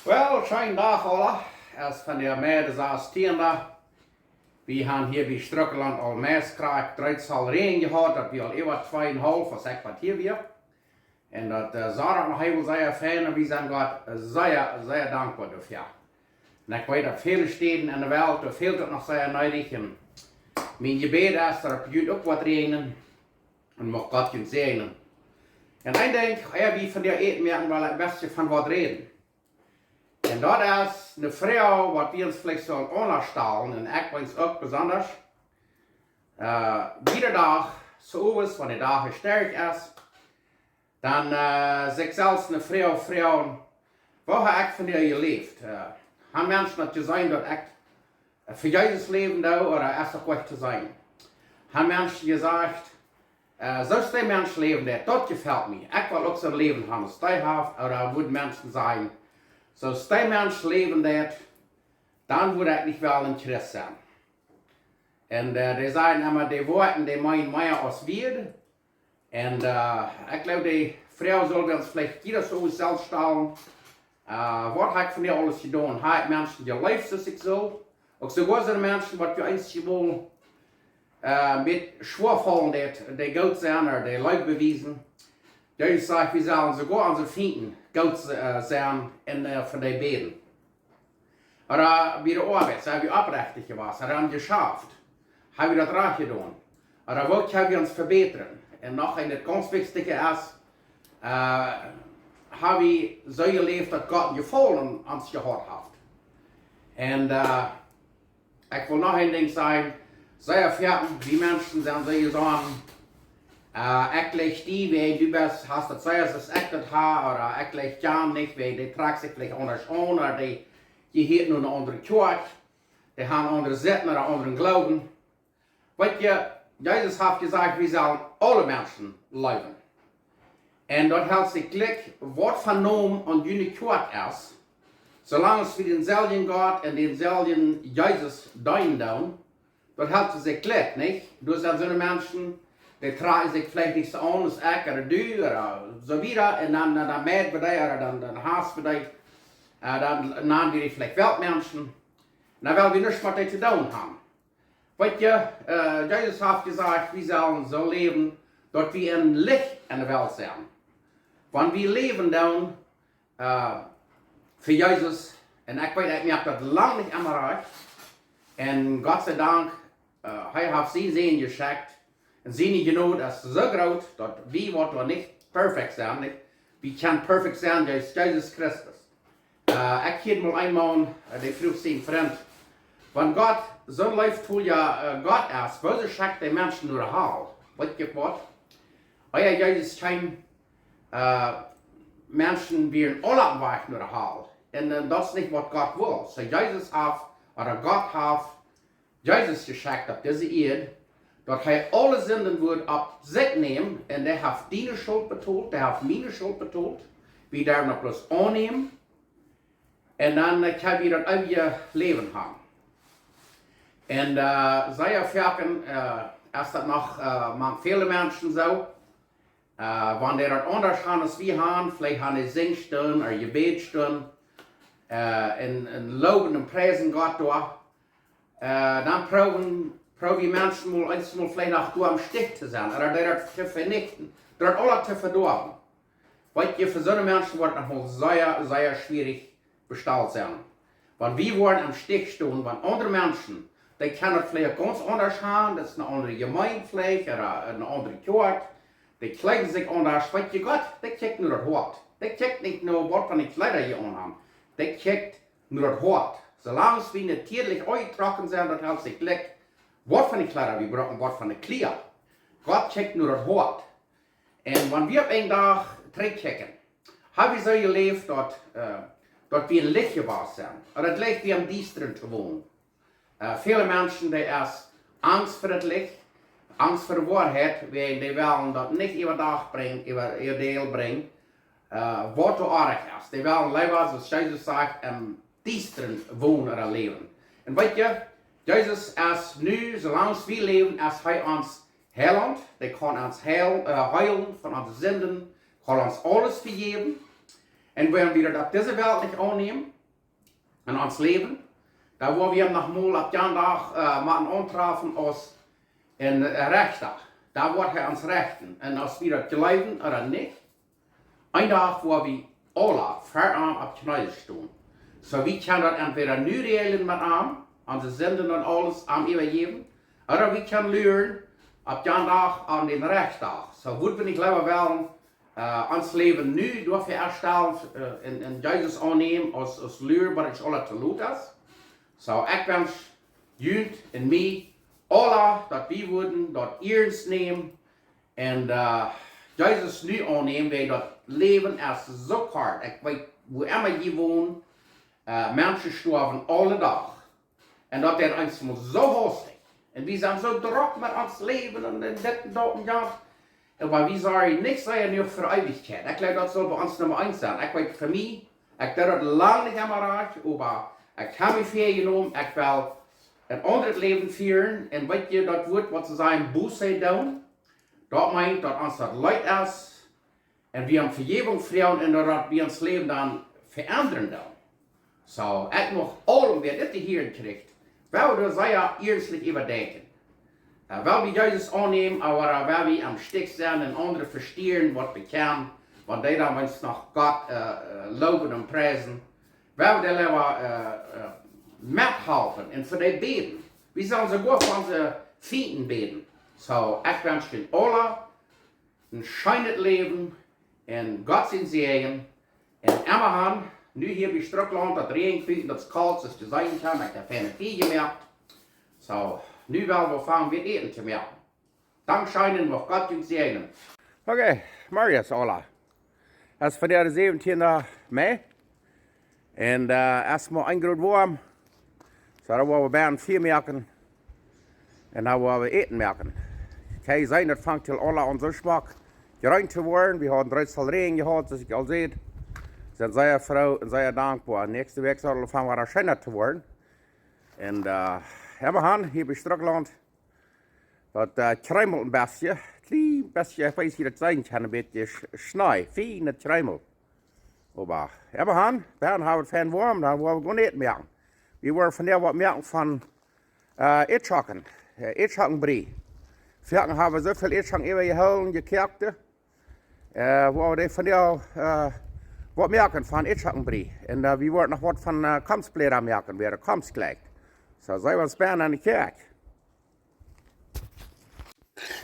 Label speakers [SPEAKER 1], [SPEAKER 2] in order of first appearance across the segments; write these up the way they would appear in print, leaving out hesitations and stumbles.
[SPEAKER 1] Wel, schönen Tag alle. Als van der Meerde saß Tienda. Wir haben hier wie Ströckeland al meest krijgt 13 regen gehad, dat we al eeuwig 2,5 als ik wat hier weer. En dat Sarah nog heel zeer fijn en we zijn God zeer dankbaar dafür. En ik weet dat viele steden in de wereld, er fehlt het nog zeer nodig. En mijn gebed is dat het juist ook wat regenen. En mag God je zegenen. En ik denk, wie van die eten merken wel het beste van wat reden. En dat is een vrouw wat we ons vielleicht zullen onderstellen, en ik wens ook besonders. Iedere dag, zo is, wanneer de dag sterk is, dan zegt zelfs een vrouw, waar heb ik van jou geleefd? Haben mensen dat gezegd dat ik voor Jezus leven doe, of is dat wat te zijn? Haben mensen gezegd, zoals die mensen leven, dat gefällt me. Ik wil ook zo'n leven hebben als die heeft, of would mensen zijn. Zoals die mensen leven dat, dan würde ik niet wel een Christ zijn. En die zeggen immer, die woorden, die meinen mehr als wir. En ik geloof, die vrouw zullen ons vielleicht jeder zo zelf stellen. Wat heb ik van jou alles gedaan? Heb ik mensen geleefd zoals ik zo? Ook sogar zijn mensen wat je eens gewoon met schwaarvallen, die goed zijn, of die leuk bewijzen. Jezus zegt, we zullen sogar onze vrienden goed zijn en van die beden. Oder bij de arbeid, hebben we oprechtig geweest, hebben we geschafft, hebben we dat recht gedaan. Oder wat hebben we ons verbeteren. En nog een het ganz wichtige is, hebben we zo geleefd dat God een gevallen ons gehad heeft. En ik wil nog een ding zeggen, zeer verehrten, die mensen zijn zeer sagen, ik leg die, weil du bist, hast das zuerst das ich das habe, oder ich leg ja nicht, weil die tragt sich vielleicht anders an, oder die hier nur eine andere Kirche, die haben andere Sitten oder anderen Glauben. Weet je, Jesus hat gesagt, wir sollen alle Menschen leben. Und dort hält sich gleich, was vernommen an jene Kirche ist, solange es für denselben Gott und denselben Jesus dienen, dort hält sich gleich, nicht? Du sind so eine Menschen, die tragen sich vielleicht nicht so an als ich oder du oder so wieder. Und dann merkt wir die oder dann hast wir die. Dann nehmen wir die vielleicht Weltmenschen. Dann wollen wir nichts mit denen zu tun haben. Weet je, Jesus hat gesagt, wir sollen so leben, dass wir ein Licht in der Welt sind. Wenn wir leben dann für Jesus, und ich weiß, ich merke das lange nicht immer recht. Und Gott sei Dank, er hat sein Sehen geschickt. En seine Genot ist so groß, dass wir nicht perfekt sind. Nicht? Wir können perfekt sein durch Jesus Christus. Ich hätte mal einmal, die früh sein Freund, wenn Gott so läuft, wo ja Gott ist, wo schickt die Menschen nur Hall? Weißt du was? Euer Jesus kein Menschen wie ein Urlaub weicht nur Hall. Und das ist nicht, was Gott will. So Jesus hat, oder Gott hat Jesus geschickt auf diese Erde, dat hij alle zinden wordt op zich nemen en hij heeft die schuld betoeld, hij heeft mijn schuld betoeld. We daar nog plus aannemen en dan kan je dat uit je leven hebben. En zeer vaak is dat nog met vele mensen zo. Wanneer dat anders gaan als we gaan, vielleicht gaan ze zingstunden of gebedstunden en loben en prijzen God door. Dan probieren mensen mal einmal vielleicht auch du am Stich zu sein, oder der zu vernichten, der alle zu verdorben. Weil je für so eine Menschen wird noch sehr schwierig bestellt sein. Wenn wir wollen am Stich stehen, wenn andere Menschen, die können vielleicht ganz anders haben, das ist eine andere Gemeinde vielleicht, oder eine andere Kirche, die kleiden sich anders, weil je Gott, der checkt nur das Wort. Der checkt nicht nur, was von den Kleider hier anhaben, der checkt nur das Wort. Solange wir nicht tierlich eingetroffen sind, das hält sich gleich. Wat van die Kleider wir brauchen, wat van die Kleider. Gott checkt nur das Wort. Und wenn wir auf einen Tag checken, haben wir so gelebt, dass wir ein Licht geworden sind. Oder das Licht wie am Diestern zu wohnen. Viele Menschen, die erst Angst vor das Licht, Angst vor der Wahrheit, die wollen das nicht über Tag bringen, über ihr Deel bringen, was so arg ist. Die wollen lieber, so Jesus sagt, am Diestern wohnen oder leben. Und weißt du, Jesus ist nu, zolang wir leben, ist hij ons heiland. Der kann uns heilen von unseren Sünden, kann uns alles vergeben. Und wenn wir das diese Welt nicht annehmen, in ons leven. Da wo wir noch mal ab Jandag machen antreffen aus in Rechtsdag. Da wordt hij ons rechten. En als we dat geloven oder nicht, een dag wo wir alle verarm op knijden staan. So we kunnen dat entweder nu reëlen met aan, onze zinden en alles aan übergeben, oder we kunnen leren op Jandag aan den Rechtsdag. So würden wir nicht lieber wollen, ons leven nu door erstellen in Jezus aannemen als leer, wat ik alle te laat is. So ik wens jullie en mij alle dat we worden dat ernst nemen en Jezus nu aannemen, wij dat leven is zo hard. Ik weet, wo immer je woont, mensen sterven alle dag. En dat is ons zo hastig. En we zijn zo druk met ons leven en dit en dat en dat. Maar we zeggen niks zijn nu voor eeuwigheid. Ik geloof dat zal bij ons nummer 1 zijn. Ik weet voor mij, ik doe het lang niet helemaal raak, maar ik heb me veel genomen. Ik wil een ander leven vieren. En weet je, dat wordt wat ze zeggen, boosheid doen. Dat meint dat ons dat leid is. En we hebben vergeving vragen en dat we ons leven dan veranderen doen. So, ik mag allemaal weer dit hier krijgt. Wel, dat zou je eerlijk überdenken. Wel we Jezus aannemen, maar wel we am stik zijn en anderen verstehen wat we kennen. Want die dan ons nog God loven en prijzen. Wel we liever methelpen en voor die beden. We zullen sogar voor onze vrienden beden. So, ik wens je alle een schijnend leven en God zijn zegen. En immerhan, nu hier bij Strukland, dat regengebied, dat is koud, zoals je zeggen kan, ik heb geen vier gemerkt. So, nu wel we vangen weer eten te merken. Dankscheinen mag Gott uns segnen. Okay, Marius, alle. Het is vandaag de 17e mei. En erstmal een groot warm. So, dan willen we bijna 4 merken. En dan willen we eten merken. Kan je zijn, dat vangt til alle aan zo'n smaak geruimd te worden. We hebben 3 regen gehad, zoals ik al zei. Zijn zeer vrouw en zeer dankbaar. Nächste week zal het van wat schöner te worden. En immerhan, hier bij Strukland, dat kruimelt een beetje. Klein beetje, ik weet niet dat zijn kan, een beetje snij. Fijn, het kruimelt. Maar immerhan, dan hebben we het fijn warm, dan willen we gewoon eten merken. We willen vandaag wat merken van Ätschoken. Ätschoken brie. Vorher hebben we zoveel Ätschoken even gehouden, gekerkte. Waar we vandaag wat merken van Ätschoken brie. En we willen nog wat van kompstbläder merken, weer kompst gelijk. So, zijn we spannend aan de kerk.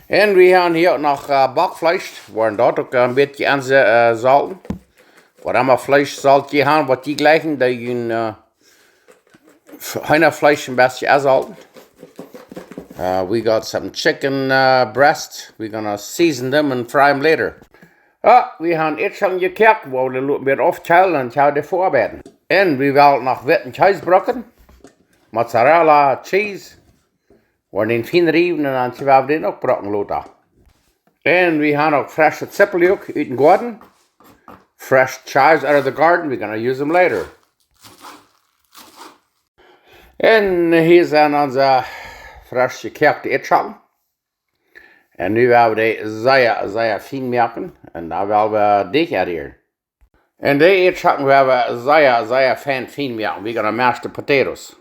[SPEAKER 1] En we hebben hier ook nog bakvlees. We worden dat ook een beetje aan zalten. Wat allemaal vlees zaltje hebben, wat die gleichen, dat je een Hühnerfleisch een beetje aanzalten. We got some chicken breast. We're gonna season them and fry them later. We hebben Ätschoken gekerkt, waar we weer aufteilen en gaan de voorbereiden. En we willen nog witte kaasbrokken. Mozzarella, cheese. We den fijn rieven en dan gaan we den ook brokken laten. En we hebben ook frisse zippeljoek uit de garden. Fresh chives out of the garden, we're gonna use them later. En hier zijn onze frisch gekerkte Ätschoken. En nu willen we die zeer fijn merken. En dan willen we dicht adheren. En die Ätschoken willen we zeer fijn merken. We're gonna mash the potatoes.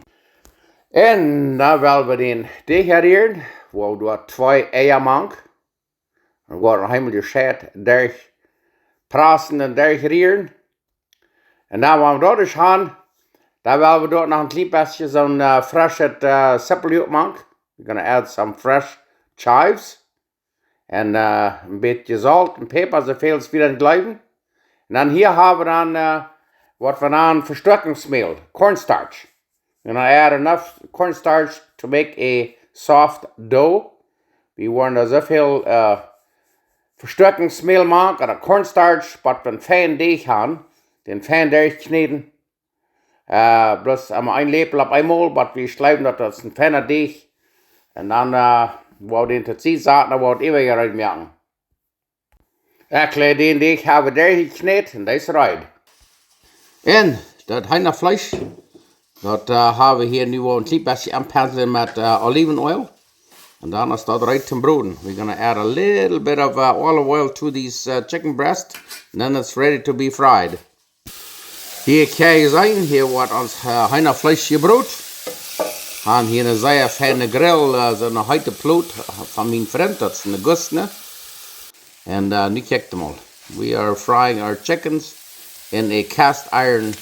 [SPEAKER 1] En dan willen we den dicht adheren. Waar we 2 eier maken. Dan wordt nog helemaal gescheit, durch prassen en durchrieren. En dan willen we dat dus gaan. Dan willen we dort nog een klein beetje zo'n fresh zippeljoek maken. We're gonna add some fresh chives. En een beetje zout en peper, zoveel als we dan blijven. En dan hier hebben we dan wat we dan versterkingsmeel, cornstarch. We're gonna add enough cornstarch to make a soft dough. We willen er zoveel versterkingsmeel maken, oder cornstarch, wat we een fijn deeg hebben. Den fijn durchkneden. Bloß einmal ein Lepel auf einmal, aber wir schleifen das ein feiner Deeg. Und dann, wo den dazu sahen, dann wird immer gerecht merken. Den Deeg haben wir durchgeknetet und das ist rein. Und das Hühnerfleisch, das haben wir hier nu ein klein bisschen anpinseln mit Olivenöl. Und dann ist das ready zum Braten. We're gonna add a little bit of olive oil to these chicken breast, and then it's ready to be fried. Hier kan je zien, hier wordt ons heinervlees gebrood. We hebben hier een zeer fijne grill, zo'n heite ploot van mijn vriend, dat is een Gustne. En nu kijk maar. We are frying our chickens in a cast iron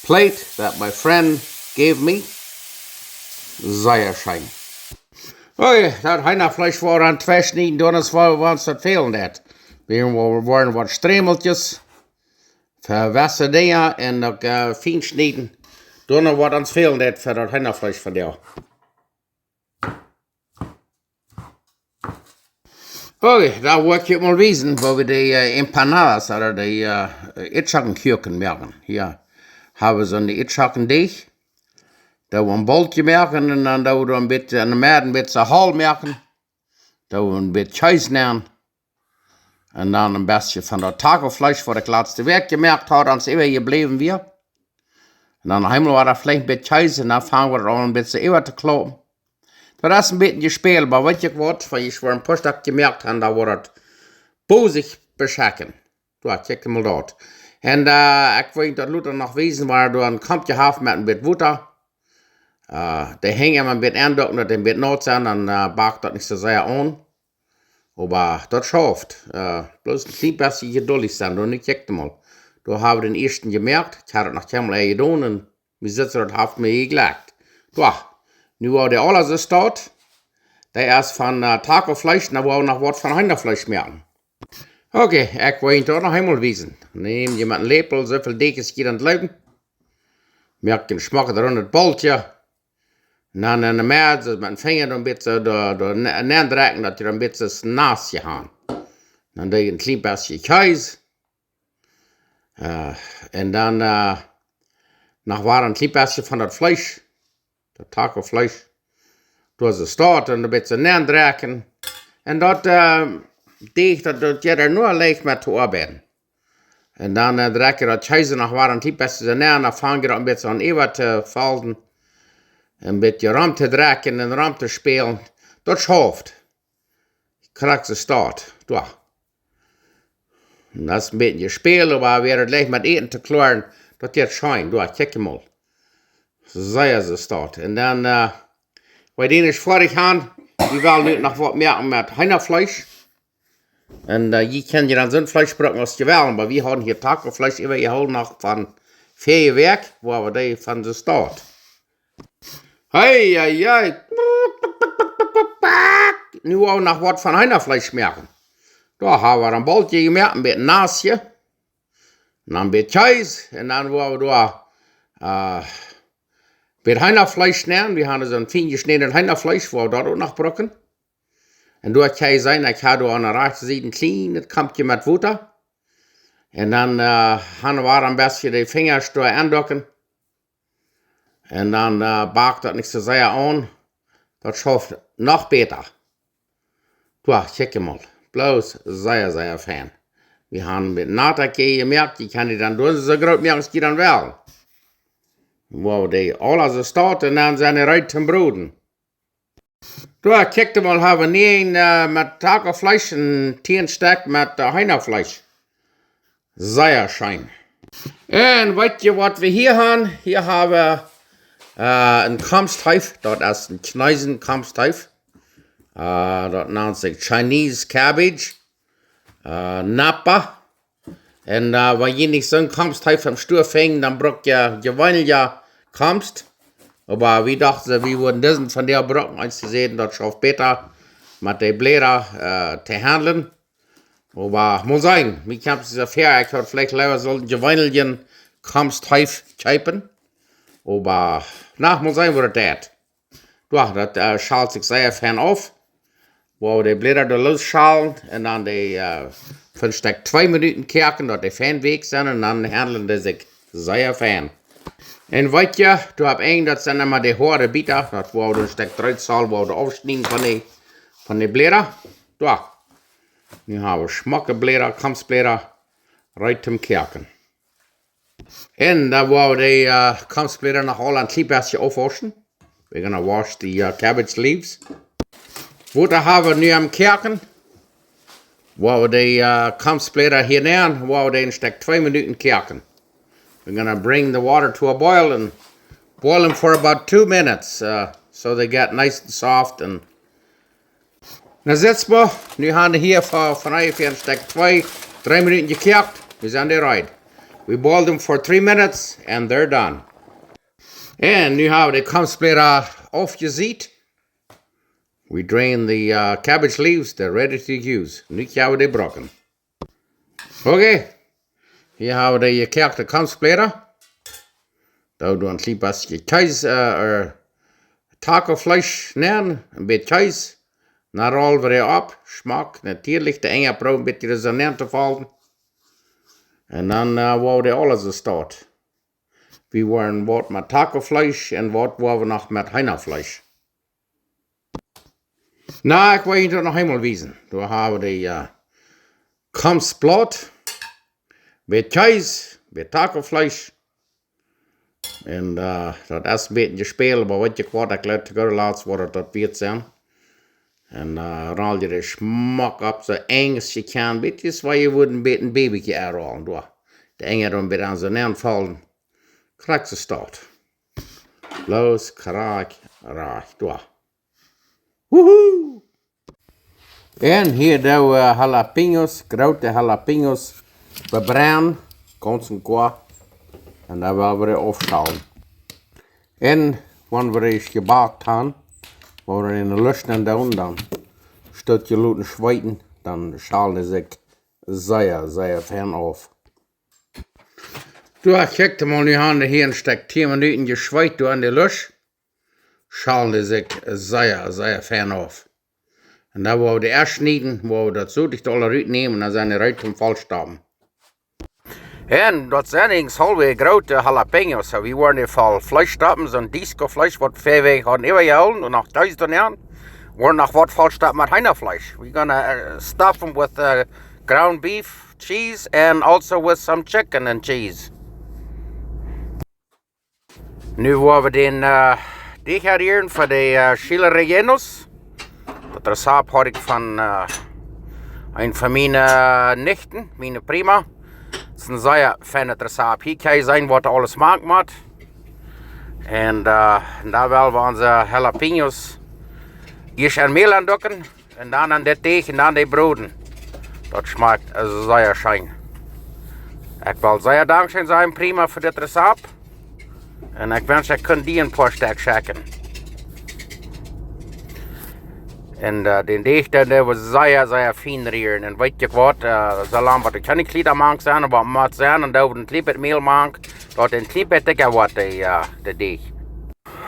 [SPEAKER 1] plate that my friend gave me. Zeer schijn. Oké, dat heinervlees wordt aan twee snijden, dan is wat dat veel net. We worden wat stremeltjes. Verwassen dingen en ook fijn snijden. Dan wordt ons veel net voor dat heinervlees van jou. Oké, daar wil ik je mal wijzen, waar we die empanadas, oder die Ätschoken maken. Hier hebben we zo'n Ätschoken deeg. Daar we een boltje maken en dan doen we een beetje aan de midden een beetje hal maken. Daar we een beetje kaas nemen. En dan een beetje van dat takelvlees, wat ik laatste week gemerkt had, als eeuwig gebleven weer. En dan helemaal war er vielleicht een beetje kaas en dan fangen we er al een beetje eeuwig te kloppen. Dat is een beetje gespeeld, maar weet je wat, weil ich voor een paar Stück gemerkt habe, da wordt het bozig beschakken. Ja, kijk mal dort. En ik weet dat Luther nog wezen waar door een kampje haft met een beetje water. Die hingen een beetje aandokken, dat die een beetje nat zijn, dan bakt dat niet zo zeer aan. Maar dat schafft. Bloß ein klein bisschen geduldig sein, und ich kijk mal. Da habe ich den ersten gemerkt, ich habe das noch einmal gedaan und wir sitzen dort, haft mir gelegt. Ja. Nu war der alles so staat. Der erst von Takelfleisch, dann war noch was von Heinerfleisch merken. Okay, ich wollte da noch einmal wiesen. Nehm jemand einen Lepel, so viel Dekes geht an den Leben. Merkt den Geschmack dran, das Boltje. Und dann in der März, mit dem Finger ein bisschen da nändrecken, dass die ein bisschen das Nasje haben. Dann ein klein bisschen Käse. Und dann noch war ein klein bisschen von das Fleisch. Das Takelfleisch. Da ist es dort und ein bisschen nändrecken. Und dort deeg dat je er nur leicht met te arbeiten. En dan drek je dat Käse nog waar een type is en dan vang je dat een beetje aan eeuwen te vallen. Een beetje ram te drekken en ram te spelen. Dat schooft. Krijg ze staat. Ja. En dat is een beetje spelen, maar weer het ligt met eten te klaren. Dat je het schijnt. Ja, kijk je mal. Zo zei ze staat. En dan, wij die is vorig gaan. We willen nu nog wat meer met heinervlees. En je kan je dan zo'n vlees gebruiken als je wil, maar we hadden hier takelvlees immer gehouden nog van 4 werk, waar we die van de staat. Hey, hey, hey. Nu willen we nog wat van heinervlees merken. Daar hebben we een boltje gemerkt, een beetje naasje. En dan een beetje kaas. En dan willen we daar een beetje heinervlees nemen. We hadden zo'n fijn gesneden heinervlees, waar we dat ook nog gebruiken. En door kan je zijn, ik had aan de rechterzijde een klein kampje met water. En dan gaan we een beetje de vingers door aandokken. En dan bakt dat niet zo zeer aan. Dat schaft nog beter. Ja, kijk je mal. Bloos zeer, zeer fijn. We hebben met Naterkee gemerkt, die kan je dan doen zo groot merken als die dan wel. Wow, die alles zo staat en dan zijn er uit te broeden. Da kijk je mal, hebben we niet met takelvlees en 10 stuk met heinervlees. Zeer schijn. En weet je wat we hier hebben? Hier hebben we een kompsthuif. Dat is een knijzen kompsthuif. Dat noemt zich Chinese cabbage. Napa. En wanneer je niet zo'n kompsthuif am Stuur fängt, dann braucht je vanille kompst. Aber wir dachten, wir würden diesen von der Brocken eins zu sehen, das schafft besser mit den Blättern zu handeln. Aber muss sein, ich habe es fair, ich hätte vielleicht lieber so ein Geweinelchen Kompsthuif kaufen. Aber nach muss sein, wo das. Ja, das schalt sich sehr fern auf, wo die Blätter da losschalen und dann die 5 Stück 2 Minuten kerken, dass die Fan weg sind und dann handeln die sich sehr fern. En weet je, toen heb ik dat zijn maar de horen bieten, dat worden een stuk eruit zal worden afsnijden van de bladeren. Ja, nu hebben we smakke bladeren, kampsbladeren, uit te kerken. En dan worden de kampsbladeren nog al een klein beetje afwassen. We're gonna wash the cabbage leaves. Wat hebben we nu am kerken? Waar we de kampsbladeren hier nemen, waar we een stuk 2 minuten kerken. We're gonna bring the water to a boil and boil them for about 2 minutes, so they get nice and soft. En dan zitten we. Nu gaan we hier vanaf een stuk 2-3 minuten gekookt. We zijn eruit. We boiled them for 3 minutes and they're done. En nu hebben we de kompstsplitter afgezet. We drain the cabbage leaves. They're ready to use. Nu gaan we die brokken. Oké. Hier hebben we de gekookte kompstsplitter. Daar doen we een klein beetje kaas, tacofleisch nemen. Een beetje kaas. Dan rollen we die op. Smaak. Natuurlijk de enge proef een beetje resonant te vallen. En dan worden die alles gestart. We waren wat met tacofleisch en wat waren we nog met heinafleisch. Nou, ik wil je dat nog eenmaal wijzen. Daar hebben we de kompstblad. Met kaas, met tacofleisch. En dat is een beetje gespeeld, maar wat je kwart, ik laat het laatst worden dat weet zijn. En rol je de smaak op zo eng als je kan. Beetje waar je wordt een beetje een babytje aanrollen. De enger een beetje aan zijn neer vallen. Krijg ze start. Los, kraak, raak, door. Woehoe! En hier doen we jalapeños, grote jalapeños. Bebranden, ganzen kwa. En dan willen we die afschalen. En wanneer we die gebakt hebben, wanneer we in de lucht en doen, dan staat je laten schwijten, dan schalen ze zeer fijn af. Toen kijk mal, nu hebben we hier een stuk 10 minuten geschweid door in de lucht. Schalen ze zeer fijn af. En dan willen we die erst snijden, waar we dat zo dicht alle uitnemen en dan zijn die eruit vom Vollstaben. En dat zijn eigenlijk halve grote jalapeños. So, we waren van Fleischstappen, zo'n disco-Fleisch, wat 5 weken hadden gehouden en nog 1000 jaar. We waren nog wat Vollstappen met Heinafleisch. We're gonna stuff them with ground beef, cheese, and also with some chicken and cheese. Nu willen we den decoreren voor de chile rellenos. Dat recept had ik van een van mijn nichten, mijn prima. Het is een zeer fijn recept. Hier kan je zien wat alles maakt met. En daar willen we onze jalapeños eerst in meel aan dokken. En dan aan dit deeg en dan die broden. Dat smaakt zeer fijn. Ik wil zeer dankbaar zijn prima voor dit recept. En ik wens ik kon die een paar stuk checken. En den deeg dat was zeer fijn erin. En weet je wat, zolang wat de kleine klieder maken zijn, en wat moet zijn, en dat we een klein beetje meel maken, dat een klein beetje dikker wordt, de deeg.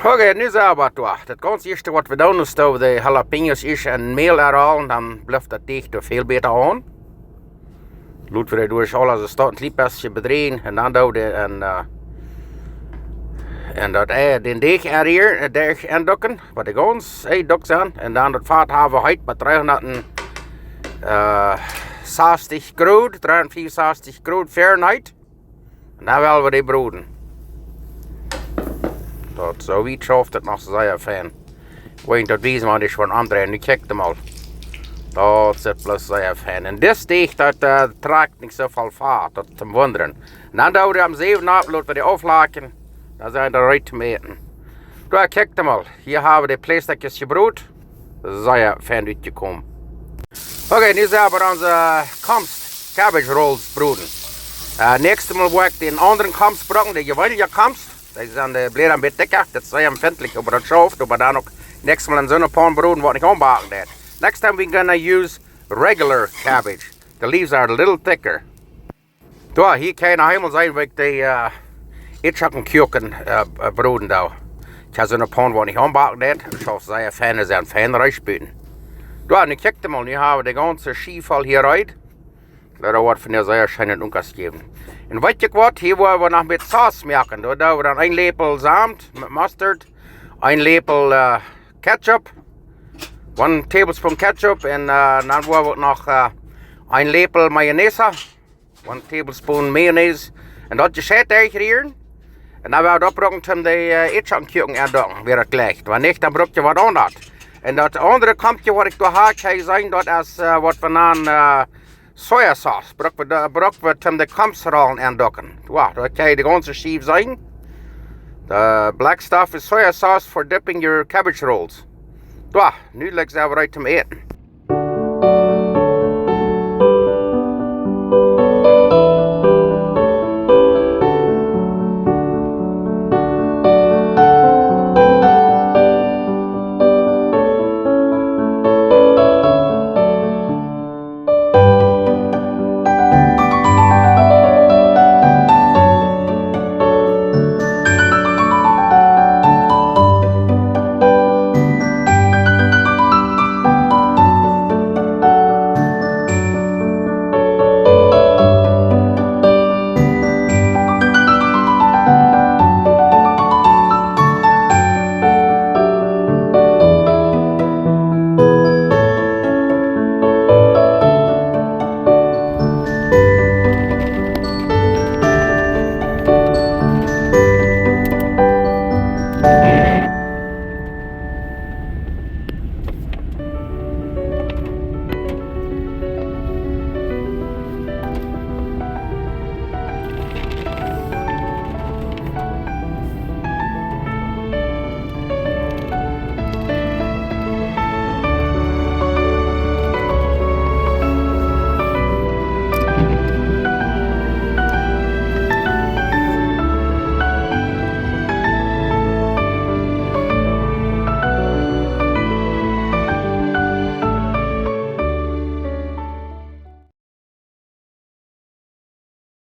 [SPEAKER 1] Oké, nu zijn we wat door. Het ganze eerste wat we doen is dat we de jalapeños eerst in meel herhalen, dan blijft dat deeg er veel beter aan. Laten we door alles een klein beetje bedrehen, en dan doen we en dat den deeg erin, deeg indokken, wat de gans dok zijn. En dan dat vat hebben we uit met 360 graden, 364 graden Fahrenheit. En dan willen we die broden. Dat zo wie schaft het nog zeer fijn. Ik weet dat wezen, maar dit is van andere. Nu kijk hem al. Dat zit plus zeer fijn. En dit deeg dat trekt niet zoveel vaart, dat te wonderen. En dan doen we om 7 uur, laten we die aflaken. Dan zijn we eruit te meten. Daar kijk hem al. Hier hebben we de plasticjes gebroed. Zeer fijn uitgekomen. Oké, nu zijn we onze kompst cabbage rolls broeden. Nächstes Mal wil ik de andere kompst broeden, de gewone kompst. Die zijn de bleden een beetje dikker. Dat is zeer empfindlich over dat schaft. Maar dan ook nächstes Mal in zo'n pan broeden wat ik aanbakken deed. Next time we're gonna use regular cabbage. The leaves are a little thicker. Daar, hier kan je nog helemaal zien waar ik de Ätschoken broeden daar. Ik heb zo'n pan wat ik aanbakken deed. Ik zal zeer fijn zijn, fijn rijstbuten. Daar, nu kijk mal, nu hebben we de ganze schiefval hieruit. Dat wordt van de zeer schijnend onkas geven. En weet je wat, hier willen we nog met saus maken. Daar doen we dan 1 lepel zaamt met mustard, 1 lepel ketchup, 1 tablespoon ketchup en dan willen we nog 1 lepel mayonaise, 1 tablespoon mayonaise. En dat je zet hier. En dan willen we opbrengen om de Ätschoken aan weer het ligt. Want niet, dan brok je wat anders. En dat andere kampje wat ik door haak, kan je zien, dat is wat we dan Sojasauce. Bruk we de kompstrollen aandokken. Wow, dat kan je de ganze schief zijn. The black stuff is soya sauce for dipping your cabbage rolls. Wow, nu ligt dat weer uit te eten.